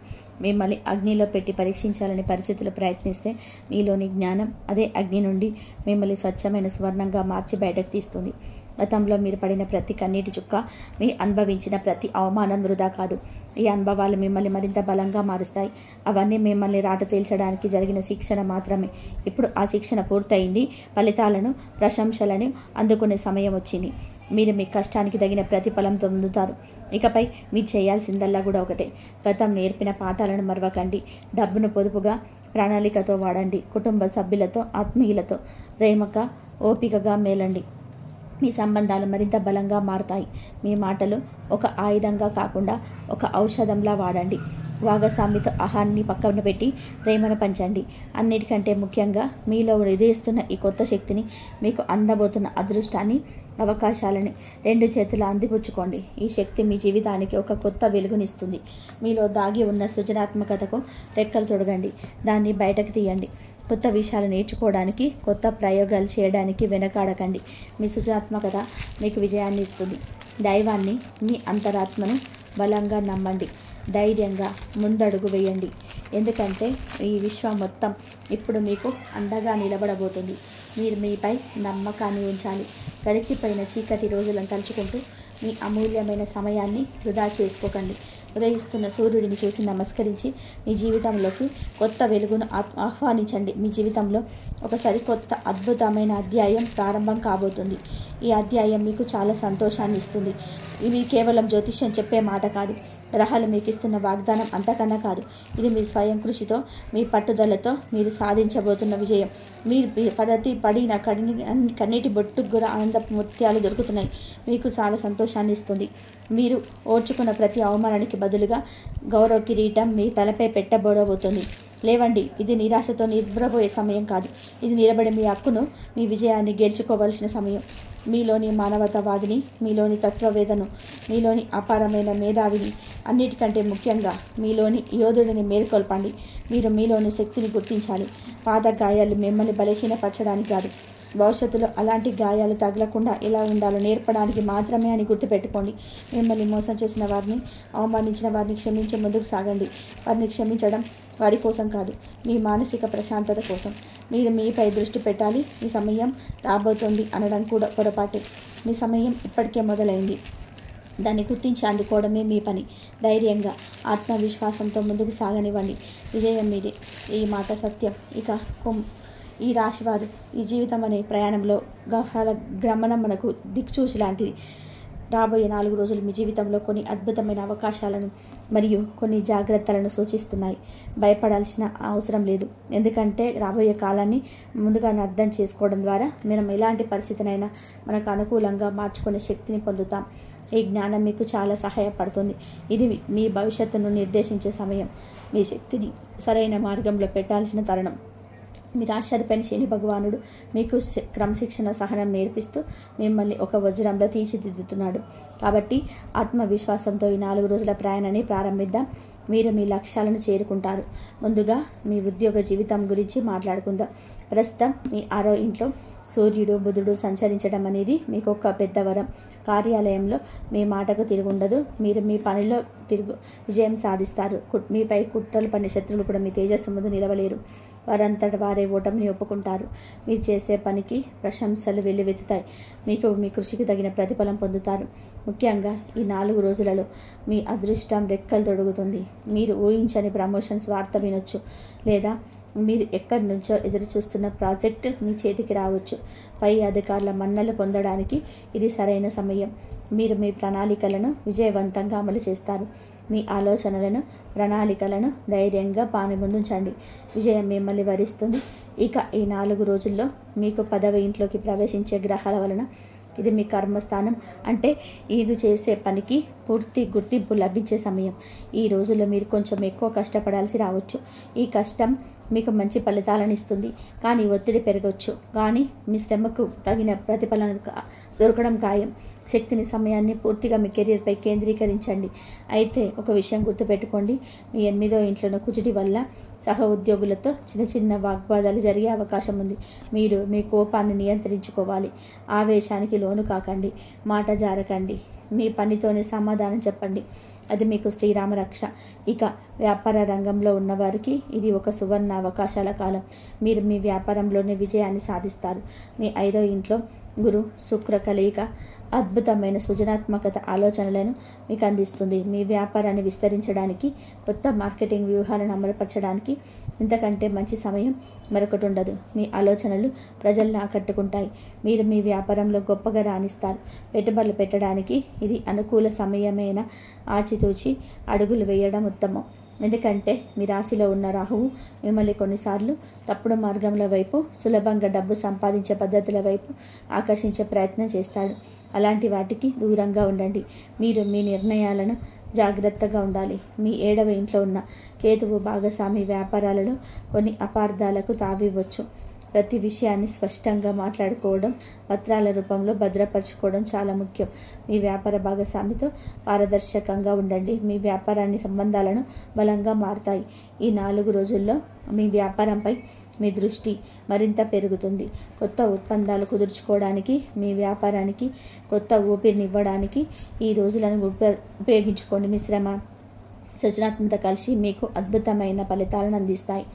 మిమ్మల్ని అగ్నిలో పెట్టి పరీక్షించాలని పరిస్థితులు ప్రయత్నిస్తే మీలోని జ్ఞానం అదే అగ్ని నుండి మిమ్మల్ని స్వచ్ఛమైన సువర్ణంగా మార్చి బయటకు తీస్తుంది. గతంలో మీరు పడిన ప్రతి కన్నీటి చుక్క, మీ అనుభవించిన ప్రతి అవమానం వృధా కాదు. ఈ అనుభవాలు మిమ్మల్ని మరింత బలంగా మారుస్తాయి. అవన్నీ మిమ్మల్ని రాటు తేల్చడానికి జరిగిన శిక్షణ మాత్రమే. ఇప్పుడు ఆ శిక్షణ పూర్తయింది. ఫలితాలను, ప్రశంసలను అందుకునే సమయం వచ్చింది. మీరు మీ కష్టానికి తగిన ప్రతిఫలం పొందుతారు. ఇకపై మీరు చేయాల్సిందల్లా కూడా ఒకటే. గతం నేర్పిన పాఠాలను మరవకండి. డబ్బును పొదుపుగా, ప్రణాళికతో వాడండి. కుటుంబ సభ్యులతో, ఆత్మీయులతో ప్రేమగా, ఓపికగా మేలండి. మీ సంబంధాలు మరింత బలంగా మారుతాయి. మీ మాటలు ఒక ఆయుధంగా కాకుండా ఒక ఔషధంలా వాడండి. భాగస్వామితో ఆహారాన్ని పక్కన పెట్టి ప్రేమను పంచండి. అన్నిటికంటే ముఖ్యంగా మీలో ఉదయిస్తున్న ఈ కొత్త శక్తిని, మీకు అందబోతున్న అదృష్టాన్ని, అవకాశాలని రెండు చేతులు అందిపుచ్చుకోండి. ఈ శక్తి మీ జీవితానికి ఒక కొత్త వెలుగునిస్తుంది. మీలో దాగి ఉన్న సృజనాత్మకతకు రెక్కలు తొడగండి. దాన్ని బయటకు తీయండి. కొత్త విషయాలు నేర్చుకోవడానికి, కొత్త ప్రయోగాలు చేయడానికి వెనకాడకండి. మీ సృజనాత్మకత మీకు విజయాన్ని ఇస్తుంది. దైవాన్ని, మీ అంతరాత్మను బలంగా నమ్మండి. ధైర్యంగా ముందడుగు వేయండి. ఎందుకంటే ఈ విశ్వం మొత్తం ఇప్పుడు మీకు అండగా నిలబడబోతుంది. మీరు మీపై నమ్మకాన్ని ఉంచాలి. గడిచిపోయిన చీకటి రోజులను తలుచుకుంటూ మీ అమూల్యమైన సమయాన్ని వృధా చేసుకోకండి. ఉదయిస్తున్న సూర్యుడిని చూసి నమస్కరించి మీ జీవితంలోకి కొత్త వెలుగును ఆహ్వానించండి. మీ జీవితంలో ఒక సరికొత్త అద్భుతమైన అధ్యాయం ప్రారంభం కాబోతుంది. ఈ అధ్యాయం మీకు చాలా సంతోషాన్ని ఇస్తుంది. ఇవి కేవలం జ్యోతిష్యం చెప్పే మాట కాదు. గ్రహాలు మీకు ఇస్తున్న వాగ్దానం అంతకన్నా కాదు. ఇది మీ స్వయం కృషితో, మీ పట్టుదలతో మీరు సాధించబోతున్న విజయం. మీరు పడిన కన్నీటి బొట్టుకు కూడా ఆనంద ముత్యాలు దొరుకుతున్నాయి. మీకు చాలా సంతోషాన్ని ఇస్తుంది. మీరు ఓర్చుకున్న ప్రతి అవమానానికి బదులుగా గౌరవ కిరీటం మీ తలపై పెట్టబోడబోతుంది. లేవండి. ఇది నిరాశతో నిద్రపోయే సమయం కాదు. ఇది నిలబడి మీ హక్కును, మీ విజయాన్ని గెలుచుకోవాల్సిన సమయం. మీలోని మానవతావాదిని, మీలోని తత్వవేదను, మీలోని అపారమైన మేధావిని, అన్నిటికంటే ముఖ్యంగా మీలోని యోధుడిని మేల్కొల్పండి. మీరు మీలోని శక్తిని గుర్తించాలి. పాత గాయాలు మిమ్మల్ని బలహీనపరచడానికి కాదు, భవిష్యత్తులో అలాంటి గాయాలు తగలకుండా ఎలా ఉండాలో నేర్పడానికి మాత్రమే అని గుర్తుపెట్టుకోండి. మిమ్మల్ని మోసం చేసిన వారిని, అవమానించిన వారిని క్షమించి ముందుకు సాగండి. వారిని క్షమించడం వారి కోసం కాదు, మీ మానసిక ప్రశాంతత కోసం. మీరు మీపై దృష్టి పెట్టాలి. మీ సమయం రాబోతోంది అనడం కూడా పొరపాటే. మీ సమయం ఇప్పటికే మొదలైంది. దాన్ని గుర్తించి అందుకోవడమే మీ పని. ధైర్యంగా, ఆత్మవిశ్వాసంతో ముందుకు సాగనివ్వండి. విజయం మీదే. ఈ మాట సత్యం. ఇక ఈ రాశివారు ఈ జీవితం అనే ప్రయాణంలో గ్రహణం మనకు దిక్చూసి లాంటిది. రాబోయే 4 రోజులు మీ జీవితంలో కొన్ని అద్భుతమైన అవకాశాలను మరియు కొన్ని జాగ్రత్తలను సూచిస్తున్నాయి. భయపడాల్సిన అవసరం లేదు, ఎందుకంటే రాబోయే కాలాన్ని ముందుగానే అర్థం చేసుకోవడం ద్వారా మనం ఎలాంటి పరిస్థితినైనా మనకు అనుకూలంగా మార్చుకునే శక్తిని పొందుతాం. ఈ జ్ఞానం మీకు చాలా సహాయపడుతుంది. ఇది మీ భవిష్యత్తును నిర్దేశించే సమయం. మీ శక్తిని సరైన మార్గంలో పెట్టాల్సిన తరుణం. మీరు ఆశ్చర్యపోయిన శని భగవానుడు మీకు క్రమశిక్షణ సహనం నేర్పిస్తూ మిమ్మల్ని ఒక వజ్రంలో తీర్చిదిద్దుతున్నాడు. కాబట్టి ఆత్మవిశ్వాసంతో ఈ 4 రోజుల ప్రయాణాన్ని ప్రారంభిద్దాం. మీరు మీ లక్ష్యాలను చేరుకుంటారు. ముందుగా మీ ఉద్యోగ జీవితం గురించి మాట్లాడుకుందాం. ప్రస్తుతం మీ 6వ ఇంట్లో సూర్యుడు బుధుడు సంచరించడం అనేది మీకు ఒక పెద్ద వరం. కార్యాలయంలో మీ మాటకు తిరుగుండదు. మీరు మీ పనిలో విజయం సాధిస్తారు. మీపై కుట్రలు పడిన శత్రువులు కూడా మీ తేజస్సు ముందు నిలవలేరు. వారంతట వారే ఓటమిని ఒప్పుకుంటారు. మీరు చేసే పనికి ప్రశంసలు వెల్లువెత్తుతాయి. మీకు మీ కృషికి తగిన ప్రతిఫలం పొందుతారు. ముఖ్యంగా ఈ 4 రోజులలో మీ అదృష్టం రెక్కలు తొడుగుతుంది. మీరు ఊహించని ప్రమోషన్స్ వార్త వినొచ్చు, లేదా మీరు ఎక్కడి నుంచో ఎదురు చూస్తున్న ప్రాజెక్ట్ మీ చేతికి రావచ్చు. పై అధికారుల మన్నలు పొందడానికి ఇది సరైన సమయం. మీరు మీ ప్రణాళికలను విజయవంతంగా అమలు చేస్తారు. మీ ఆలోచనలను ప్రణాళికలను ధైర్యంగా ముందుంచండి. విజయం మిమ్మల్ని వరిస్తుంది. ఇక ఈ 4 రోజుల్లో మీకు 10వ ఇంట్లోకి ప్రవేశించే గ్రహాల వలన ఇది మీ కర్మస్థానం, అంటే ఇది చేసే పనికి పూర్తి గుర్తింపు లభించే సమయం. ఈ రోజుల్లో మీరు కొంచెం ఎక్కువ కష్టపడాల్సి రావచ్చు. ఈ కష్టం మీకు మంచి ఫలితాలను ఇస్తుంది, కానీ ఒత్తిడి పెరగవచ్చు. కానీ మీ శ్రమకు తగిన ప్రతిఫలం దొరకడం ఖాయం. శక్తిని సమయాన్ని పూర్తిగా మీ కెరీర్పై కేంద్రీకరించండి. అయితే ఒక విషయం గుర్తుపెట్టుకోండి, మీ 8వ ఇంట్లోని కుజుడి వల్ల సహ ఉద్యోగులతో చిన్న వాగ్వాదాలు జరిగే అవకాశం ఉంది. మీరు మీ కోపాన్ని నియంత్రించుకోవాలి. ఆవేశానికి లోను కాకండి. మాట జారకండి. మీ పనితోనే సమాధానం చెప్పండి. అది మీకు శ్రీరామ రక్ష. ఇక వ్యాపార రంగంలో ఉన్నవారికి ఇది ఒక సువర్ణ అవకాశాల కాలం. మీరు మీ వ్యాపారంలోనే విజయాన్ని సాధిస్తారు. మీ 5వ ఇంట్లో గురు శుక్ర కలయిక అద్భుతమైన సృజనాత్మకత ఆలోచనలను మీకు అందిస్తుంది. మీ వ్యాపారాన్ని విస్తరించడానికి, కొత్త మార్కెటింగ్ వ్యూహాలను అమలుపరచడానికి ఇంతకంటే మంచి సమయం మరొకటి ఉండదు. మీ ఆలోచనలు ప్రజలను ఆకట్టుకుంటాయి. మీరు మీ వ్యాపారంలో గొప్పగా రాణిస్తారు. పెట్టుబడులు పెట్టడానికి ఇది అనుకూల సమయమైన ఆచితూచి అడుగులు వేయడం ఉత్తమం. ఎందుకంటే మీ రాశిలో ఉన్న రాహువు మిమ్మల్ని కొన్నిసార్లు తప్పుడు మార్గంల వైపు, సులభంగా డబ్బు సంపాదించే పద్ధతుల వైపు ఆకర్షించే ప్రయత్నం చేస్తాడు. అలాంటి వాటికి దూరంగా ఉండండి. మీరు మీ నిర్ణయాలను జాగ్రత్తగా ఉండాలి. మీ 7వ ఇంట్లో ఉన్న కేతువు భాగస్వామి వ్యాపారాలలో కొన్ని అపార్థాలకు తావివ్వచ్చు. ప్రతి విషయాన్ని స్పష్టంగా మాట్లాడుకోవడం, పత్రాల రూపంలో భద్రపరచుకోవడం చాలా ముఖ్యం. మీ వ్యాపార భాగస్వామితో పారదర్శకంగా ఉండండి. మీ వ్యాపారాన్ని సంబంధాలను బలంగా మారుతాయి. ఈ 4 రోజుల్లో మీ వ్యాపారంపై మీ దృష్టి మరింత పెరుగుతుంది. కొత్త ఒప్పందాలు కుదుర్చుకోవడానికి, మీ వ్యాపారానికి కొత్త ఊపిరినివ్వడానికి ఈ రోజులను ఉపయోగించుకోండి. మీ శ్రమ, సృజనాత్మకత కలిసి మీకు అద్భుతమైన ఫలితాలను అందిస్తాయి.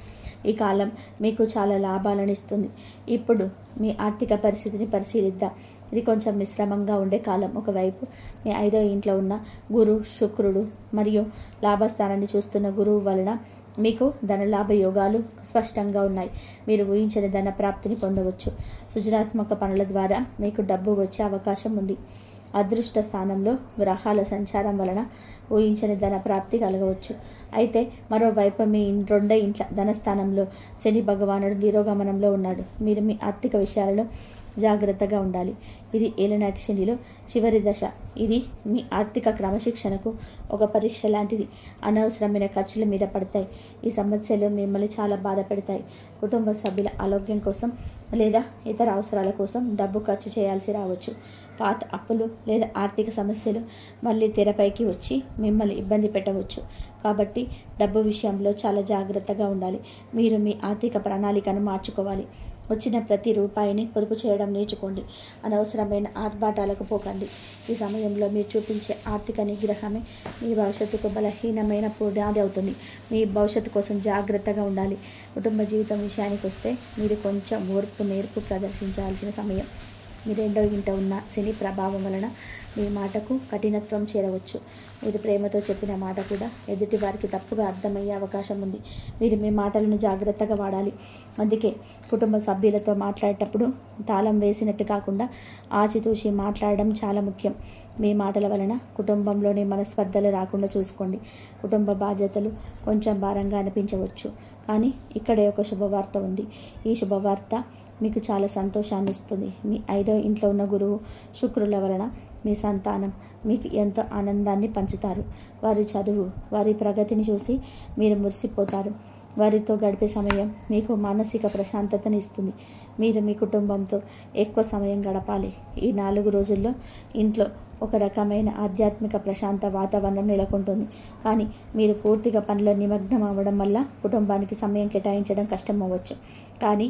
ఈ కాలం మీకు చాలా లాభాలను ఇస్తుంది. ఇప్పుడు మీ ఆర్థిక పరిస్థితిని పరిశీలిద్దాం. ఇది కొంచెం మిశ్రమంగా ఉండే కాలం. ఒకవైపు మీ 5వ ఇంట్లో ఉన్న గురు శుక్రుడు మరియు లాభస్థానాన్ని చూస్తున్న గురువు వలన మీకు ధనలాభ యోగాలు స్పష్టంగా ఉన్నాయి. మీరు ఊహించని ధన ప్రాప్తిని పొందవచ్చు. సృజనాత్మక పనుల ద్వారా మీకు డబ్బు వచ్చే అవకాశం ఉంది. అదృష్ట స్థానంలో గ్రహాల సంచారం వలన ఊహించని ధన ప్రాప్తి కలగవచ్చు. అయితే మరోవైపు మీ 2వ ఇంట్ల ధనస్థానంలో శని భగవానుడు నిరోగమనంలో ఉన్నాడు. మీరు మీ ఆర్థిక విషయాలలో జాగ్రత్తగా ఉండాలి. ఇది ఏలినాటి శనిలో చివరి దశ. ఇది మీ ఆర్థిక క్రమశిక్షణకు ఒక పరీక్ష లాంటిది. అనవసరమైన ఖర్చుల మీద పడతాయి. ఈ సమస్యలు మిమ్మల్ని చాలా బాధ పెడతాయి. కుటుంబ సభ్యుల ఆరోగ్యం కోసం లేదా ఇతర అవసరాల కోసం డబ్బు ఖర్చు చేయాల్సి రావచ్చు. పాత అప్పులు లేదా ఆర్థిక సమస్యలు మళ్ళీ తెరపైకి వచ్చి మిమ్మల్ని ఇబ్బంది పెట్టవచ్చు. కాబట్టి డబ్బు విషయంలో చాలా జాగ్రత్తగా ఉండాలి. మీరు మీ ఆర్థిక ప్రణాళికను మార్చుకోవాలి. వచ్చిన ప్రతి రూపాయిని పొదుపు చేయడం నేర్చుకోండి. అనవసరమైన ఆర్భాటాలకు పోకండి. ఈ సమయంలో మీరు చూపించే ఆర్థిక నిగ్రహమే మీ భవిష్యత్తుకు బలహీనమైన పునాది అవుతుంది. మీ భవిష్యత్తు కోసం జాగ్రత్తగా ఉండాలి. కుటుంబ జీవితం విషయానికి వస్తే మీరు కొంచెం ఓర్పు నేర్పు ప్రదర్శించాల్సిన సమయం. మీ 2వ ఇంట ఉన్న శని ప్రభావం వలన మీ మాటకు కఠినత్వం చేరవచ్చు. మీరు ప్రేమతో చెప్పిన మాట కూడా ఎదుటి వారికి తప్పుగా అర్థమయ్యే అవకాశం ఉంది. మీరు మీ మాటలను జాగ్రత్తగా వాడాలి. అందుకే కుటుంబ సభ్యులతో మాట్లాడేటప్పుడు తాళం వేసినట్టు కాకుండా ఆచితూచి మాట్లాడడం చాలా ముఖ్యం. మీ మాటల వలన కుటుంబంలోని మనస్పర్ధలు రాకుండా చూసుకోండి. కుటుంబ బాధ్యతలు కొంచెం భారంగా అనిపించవచ్చు, కానీ ఇక్కడే ఒక శుభవార్త ఉంది. ఈ శుభవార్త మీకు చాలా సంతోషాన్ని ఇస్తుంది. మీ 5వ ఇంట్లో ఉన్న గురువు శుక్రుల వలన మీ సంతానం మీకు ఎంతో ఆనందాన్ని పంచుతారు. వారి చదువు, వారి ప్రగతిని చూసి మీరు మురిసిపోతారు. వారితో గడిపే సమయం మీకు మానసిక ప్రశాంతతని ఇస్తుంది. మీరు మీ కుటుంబంతో ఎక్కువ సమయం గడపాలి. ఈ 4 రోజుల్లో ఇంట్లో ఒక రకమైన ఆధ్యాత్మిక ప్రశాంత వాతావరణం నెలకొంటుంది. కానీ మీరు పూర్తిగా పనిలో నిమగ్నం అవ్వడం వల్ల కుటుంబానికి సమయం కేటాయించడం కష్టం అవ్వచ్చు. కానీ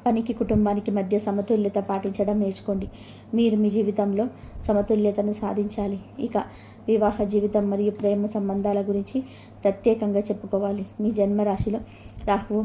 పనికి కుటుంబానికి మధ్య సమతుల్యత పాటించడం నేర్చుకోండి. మీరు మీ జీవితంలో సమతుల్యతను సాధించాలి. ఇక వివాహ జీవితం మరియు ప్రేమ సంబంధాల గురించి ప్రత్యేకంగా చెప్పుకోవాలి. మీ జన్మరాశిలో రాహువు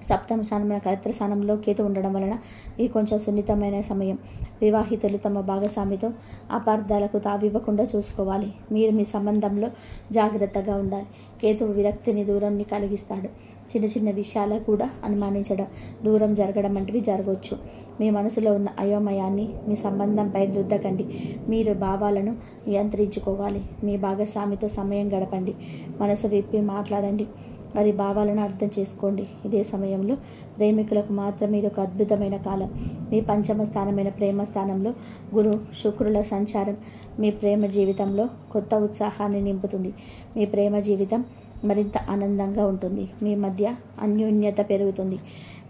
సప్తమ స్థానంలో కలత్ర స్థానంలో కేతు ఉండడం వలన ఇది కొంచెం సున్నితమైన సమయం. వివాహితులు తమ భాగస్వామితో అపార్థాలకు తావివ్వకుండా చూసుకోవాలి. మీరు మీ సంబంధంలో జాగ్రత్తగా ఉండాలి. కేతువు విరక్తిని, దూరాన్ని కలిగిస్తాడు. చిన్న చిన్న విషయాలు కూడా అనుమానించడం, దూరం జరగడం వంటివి జరగవచ్చు. మీ మనసులో ఉన్న అయోమయాన్ని మీ సంబంధంపై రుద్దకండి. మీరు భావాలను నియంత్రించుకోవాలి. మీ భాగస్వామితో సమయం గడపండి. మనసు విప్పి మాట్లాడండి. వారి భావాలను అర్థం చేసుకోండి. ఇదే సమయంలో ప్రేమికులకు మాత్రమే ఇది ఒక అద్భుతమైన కాలం. మీ పంచమ స్థానమైన ప్రేమ స్థానంలో గురు శుక్రుల సంచారం మీ ప్రేమ జీవితంలో కొత్త ఉత్సాహాన్ని నింపుతుంది. మీ ప్రేమ జీవితం మరింత ఆనందంగా ఉంటుంది. మీ మధ్య అన్యోన్యత పెరుగుతుంది.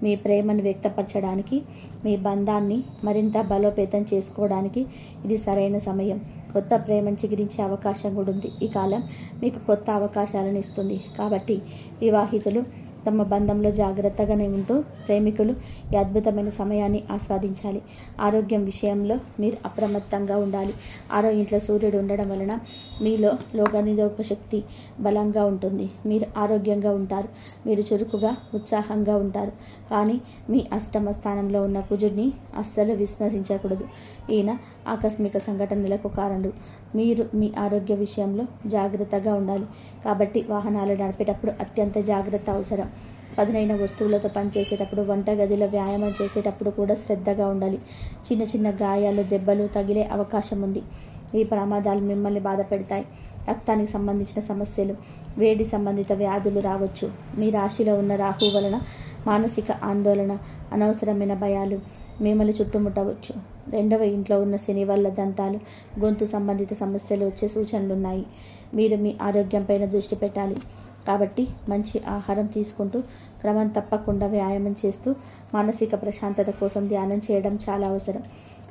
మీ ప్రేమను వ్యక్తపరచడానికి, మీ బంధాన్ని మరింత బలోపేతం చేసుకోవడానికి ఇది సరైన సమయం. కొత్త ప్రేమను చిగురించే అవకాశం కూడా ఉంది. ఈ కాలం మీకు కొత్త అవకాశాలను ఇస్తుంది. కాబట్టి వివాహితులు తమ బంధంలో జాగ్రత్తగానే ఉంటూ ప్రేమికులు ఈ అద్భుతమైన సమయాన్ని ఆస్వాదించాలి. ఆరోగ్యం విషయంలో మీరు అప్రమత్తంగా ఉండాలి. 6వ ఇంట్లో సూర్యుడు ఉండడం వలన మీలో రోగనిరోధక శక్తి బలంగా ఉంటుంది. మీరు ఆరోగ్యంగా ఉంటారు. మీరు చురుకుగా, ఉత్సాహంగా ఉంటారు. కానీ మీ అష్టమ స్థానంలో ఉన్న కుజుడిని అస్సలు విస్మరించకూడదు. ఈయన ఆకస్మిక సంఘటనలకు కారణుడు. మీరు మీ ఆరోగ్య విషయంలో జాగ్రత్తగా ఉండాలి. కాబట్టి వాహనాలు నడిపేటప్పుడు అత్యంత జాగ్రత్త అవసరం. పదునైన వస్తువులతో పనిచేసేటప్పుడు, వంటగదిలో వ్యాయామం చేసేటప్పుడు కూడా శ్రద్ధగా ఉండాలి. చిన్న చిన్న గాయాలు, దెబ్బలు తగిలే అవకాశం ఉంది. ఈ ప్రమాదాలు మిమ్మల్ని బాధ పెడతాయి. రక్తానికి సంబంధించిన సమస్యలు, వేడి సంబంధిత వ్యాధులు రావచ్చు. మీ రాశిలో ఉన్న రాహు వలన మానసిక ఆందోళన, అనవసరమైన భయాలు మిమ్మల్ని చుట్టుముట్టవచ్చు. 2వ ఇంట్లో ఉన్న శని వల్ల దంతాలు, గొంతు సంబంధిత సమస్యలు వచ్చే సూచనలున్నాయి. మీరు మీ ఆరోగ్యంపైన దృష్టి పెట్టాలి. కాబట్టి మంచి ఆహారం తీసుకుంటూ, క్రమం తప్పకుండా వ్యాయామం చేస్తూ, మానసిక ప్రశాంతత కోసం ధ్యానం చేయడం చాలా అవసరం.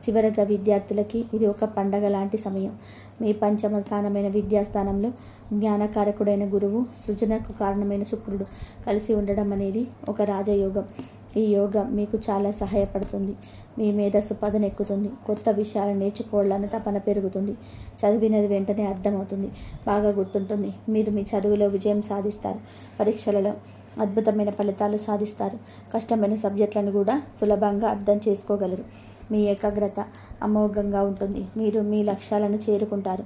చివరగా విద్యార్థులకి ఇది ఒక పండగ లాంటి సమయం. మీ పంచమ స్థానమైన విద్యాస్థానంలో జ్ఞానకారకుడైన గురువు, సృజనకు కారణమైన శుక్రుడు కలిసి ఉండడం అనేది ఒక రాజయోగం. ఈ యోగం మీకు చాలా సహాయపడుతుంది. మీ మేధస్సు పదునెక్కుతుంది. కొత్త విషయాలు నేర్చుకోవాలన్న తపన పెరుగుతుంది. చదివినది వెంటనే అర్థమవుతుంది, బాగా గుర్తుంటుంది. మీరు మీ చదువులో విజయం సాధిస్తారు. పరీక్షలలో అద్భుతమైన ఫలితాలు సాధిస్తారు. కష్టమైన సబ్జెక్టులను కూడా సులభంగా అర్థం చేసుకోగలరు. మీ ఏకాగ్రత అమోఘంగా ఉంటుంది. మీరు మీ లక్ష్యాలను చేరుకుంటారు.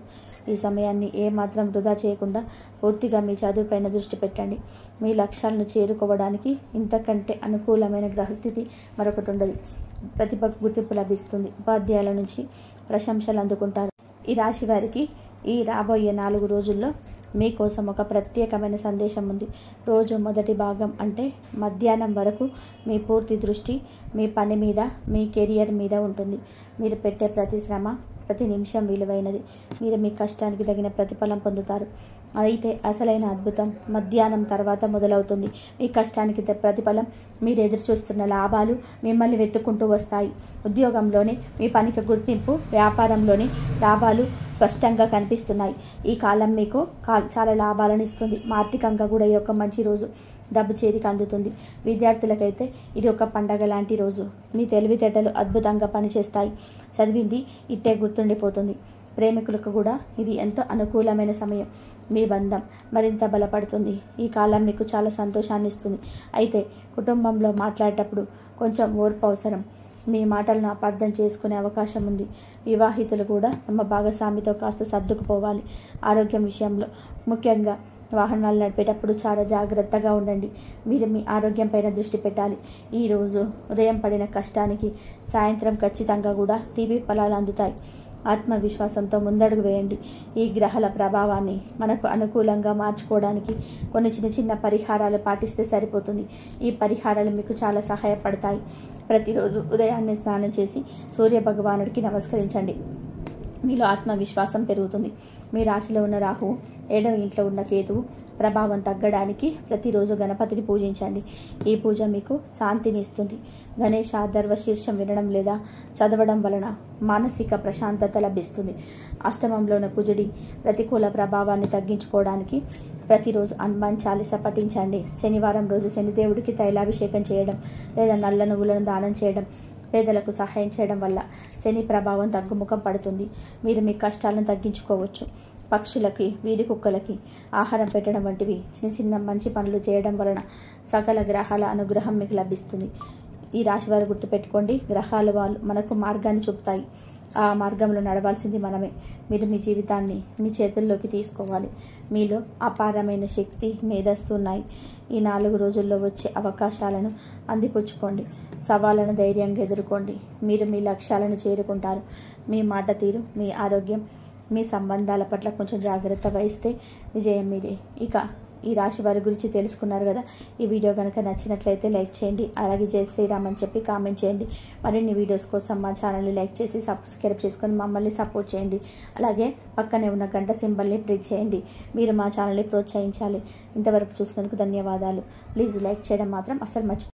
ఈ సమయాన్ని ఏమాత్రం వృధా చేయకుండా పూర్తిగా మీ చదువుపైన దృష్టి పెట్టండి. మీ లక్ష్యాలను చేరుకోవడానికి ఇంతకంటే అనుకూలమైన గ్రహస్థితి మరొకటి ఉండదు. ప్రతిభకు గుర్తింపు లభిస్తుంది. ఉపాధ్యాయుల నుంచి ప్రశంసలు అందుకుంటారు. ఈ రాశి వారికి ఈ రాబోయే 4 రోజుల్లో మీకోసం ఒక ప్రత్యేకమైన సందేశం ఉంది. రోజు మొదటి భాగం అంటే మధ్యాహ్నం వరకు మీ పూర్తి దృష్టి మీ పని మీద, మీ కెరియర్ మీద ఉంటుంది. మీరు పెట్టే ప్రతి శ్రమ, ప్రతి నిమిషం విలువైనది. మీరు మీ కష్టానికి తగిన ప్రతిఫలం పొందుతారు. అయితే అసలైన అద్భుతం మధ్యాహ్నం తర్వాత మొదలవుతుంది. మీ కష్టానికి ప్రతిఫలం, మీరు ఎదురు చూస్తున్న లాభాలు మిమ్మల్ని వెతుక్కుంటూ వస్తాయి. ఉద్యోగంలోనే మీ పనికి గుర్తింపు, వ్యాపారంలోని లాభాలు స్పష్టంగా కనిపిస్తున్నాయి. ఈ కాలం మీకు చాలా లాభాలను ఇస్తుంది. ఆర్థికంగా కూడా ఈ ఒక మంచి రోజు. డబ్బు చేతికి అందుతుంది. విద్యార్థులకైతే ఇది ఒక పండగ లాంటి రోజు. మీ తెలివితేటలు అద్భుతంగా పనిచేస్తాయి. చదివింది ఇట్టే గుర్తుండిపోతుంది. ప్రేమికులకు కూడా ఇది ఎంతో అనుకూలమైన సమయం. మీ బంధం మరింత బలపడుతుంది. ఈ కాలం మీకు చాలా సంతోషాన్ని ఇస్తుంది. అయితే కుటుంబంలో మాట్లాడేటప్పుడు కొంచెం ఓర్పు అవసరం. మీ మాటలను అపార్థం చేసుకునే అవకాశం ఉంది. వివాహితులు కూడా తమ భాగస్వామితో కాస్త సర్దుకుపోవాలి. ఆరోగ్యం విషయంలో ముఖ్యంగా వాహనాలు నడిపేటప్పుడు చాలా జాగ్రత్తగా ఉండండి. మీరు మీ ఆరోగ్యం పైన దృష్టి పెట్టాలి. ఈరోజు ఉదయం పడిన కష్టానికి సాయంత్రం ఖచ్చితంగా కూడా తీపి ఫలాలు అందుతాయి. ఆత్మవిశ్వాసంతో ముందడుగు వేయండి. ఈ గ్రహాల ప్రభావాన్ని మనకు అనుకూలంగా మార్చుకోవడానికి కొన్ని చిన్న పరిహారాలు పాటిస్తే సరిపోతుంది. ఈ పరిహారాలు మీకు చాలా సహాయపడతాయి. ప్రతిరోజు ఉదయాన్నే స్నానం చేసి సూర్య భగవానుడికి నమస్కరించండి. మీలో ఆత్మవిశ్వాసం పెరుగుతుంది. మీ రాశిలో ఉన్న రాహువు, 7వ ఇంట్లో ఉన్న కేతువు ప్రభావం తగ్గడానికి ప్రతిరోజు గణపతిని పూజించండి. ఈ పూజ మీకు శాంతిని ఇస్తుంది. గణేష అథర్వ శీర్షం వినడం లేదా చదవడం వలన మానసిక ప్రశాంతత లభిస్తుంది. అష్టమంలోని కుజుడి ప్రతికూల ప్రభావాన్ని తగ్గించుకోవడానికి ప్రతిరోజు హనుమాన్ చాలీస పఠించండి. శనివారం రోజు శనిదేవుడికి తైలాభిషేకం చేయడం లేదా నల్ల నువ్వులను దానం చేయడం, పేదలకు సహాయం చేయడం వల్ల శని ప్రభావం తగ్గుముఖం పడుతుంది. మీరు మీ కష్టాలను తగ్గించుకోవచ్చు. పక్షులకి, వీధి కుక్కలకి ఆహారం పెట్టడం వంటివి చిన్న మంచి పనులు చేయడం వలన సకల గ్రహాల అనుగ్రహం మీకు లభిస్తుంది. ఈ రాశి వారు గుర్తుపెట్టుకోండి, గ్రహాలు వాళ్ళు మనకు మార్గాన్ని చూపుతాయి. ఆ మార్గంలో నడవాల్సింది మనమే. మీరు మీ జీవితాన్ని మీ చేతుల్లోకి తీసుకోవాలి. మీలో అపారమైన శక్తి, మేధస్సు ఉన్నాయి. ఈ 4 రోజుల్లో వచ్చే అవకాశాలను అందిపుచ్చుకోండి. సవాళ్ళను ధైర్యంగా ఎదుర్కోండి. మీరు మీ లక్ష్యాలను చేరుకుంటారు. మీ మాట తీరు, మీ ఆరోగ్యం, మీ సంబంధాల పట్ల కొంచెం జాగ్రత్త వహిస్తే విజయం మీదే. ఇక ఈ రాశి వారి గురించి తెలుసుకున్నారు కదా. ఈ వీడియో కనుక నచ్చినట్లయితే లైక్ చేయండి. అలాగే జై శ్రీరామ్ అని చెప్పి కామెంట్ చేయండి. మరిన్ని వీడియోస్ కోసం మా ఛానల్ని లైక్ చేసి సబ్స్క్రైబ్ చేసుకొని మమ్మల్ని సపోర్ట్ చేయండి. అలాగే పక్కనే ఉన్న గంట సింబల్ని ప్రెస్ చేయండి. మీరు మా ఛానల్ని ప్రోత్సహించాలి. ఇంతవరకు చూసినందుకు ధన్యవాదాలు. ప్లీజ్ లైక్ చేయడం మాత్రం అస్సలు మర్చిపోండి.